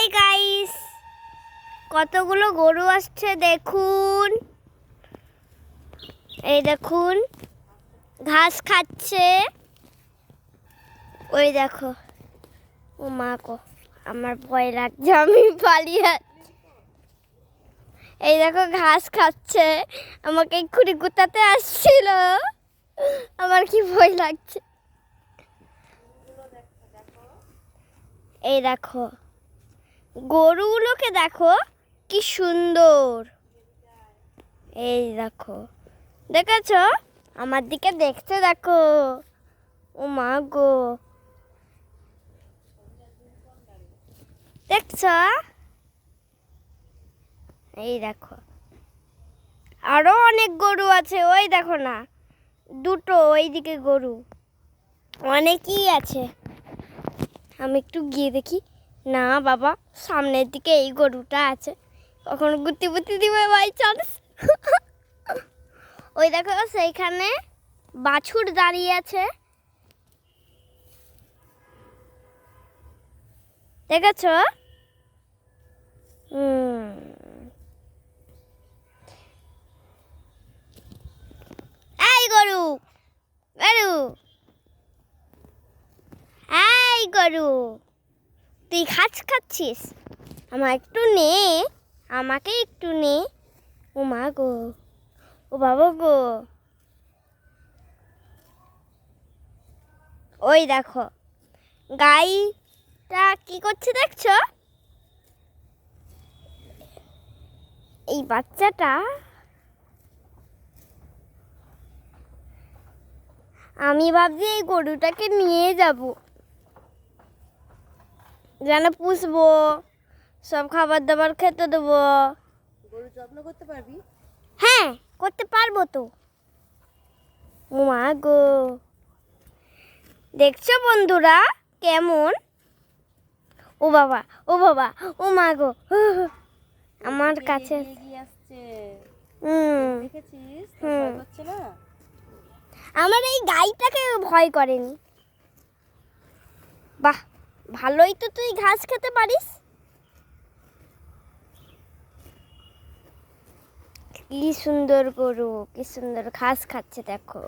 Hi guys, কতগুলো গরু আসছে দেখুন। এই দেখুন ঘাস খাচ্ছে। ওই দেখো, ও মা গো, আমার ভয় লাগছে, আমি পালিয়ে। এই দেখো ঘাস খাচ্ছে, আমাকে এক্ষুনি গুতাতে আসছিল, আমার কি ভয় লাগছে। এই দেখো গরুগুলোকে দেখো কি সুন্দর। এই দেখো, দেখেছো? আমার দিকে দেখতে দেখো। ও মা গো, দেখছো? এই দেখো আরো অনেক গরু আছে, ওই দেখো না, দুটো ওইদিকে গরু অনেকই আছে। আমি একটু গিয়ে দেখি। না বাবা, সামনের দিকে এই গরুটা আছে, কখনো গুতি বুতি দিবে বাই চান্স। ওই দেখো সেইখানে বাছুর দাঁড়িয়ে আছে, দেখেছো? এই গরু, গরু, এই গরু, তুই ঘাস খাচ্ছিস? আমার একটু নে, আমাকে একটু নে। ও মা গো, ও বাবা গো। ওই দেখো গাইটা কি করছে দেখছো? এই বাচ্চাটা, আমি ভাবছি এই গরুটাকে নিয়ে যাব, যেন পুষবো, সব খাবার দাবার খেতে দেবো। গরু যত্ন করতে পারবি? হ্যাঁ, করতে পারবো তো। ও মা গো, দেখছো বন্ধুরা কেমন? ও বাবা, ও বাবা, ও মা গো, আমার কাছে এগিয়ে আসছে, হুম দেখেছিস? তোর হুম, ভয় করছে না? আমার এই গাইটাকে ভয় করেনি। বাহ, ভালোই তো তুই ঘাস খেতে পারিস। কি সুন্দর গরু, কি সুন্দর ঘাস খাচ্ছে দেখো।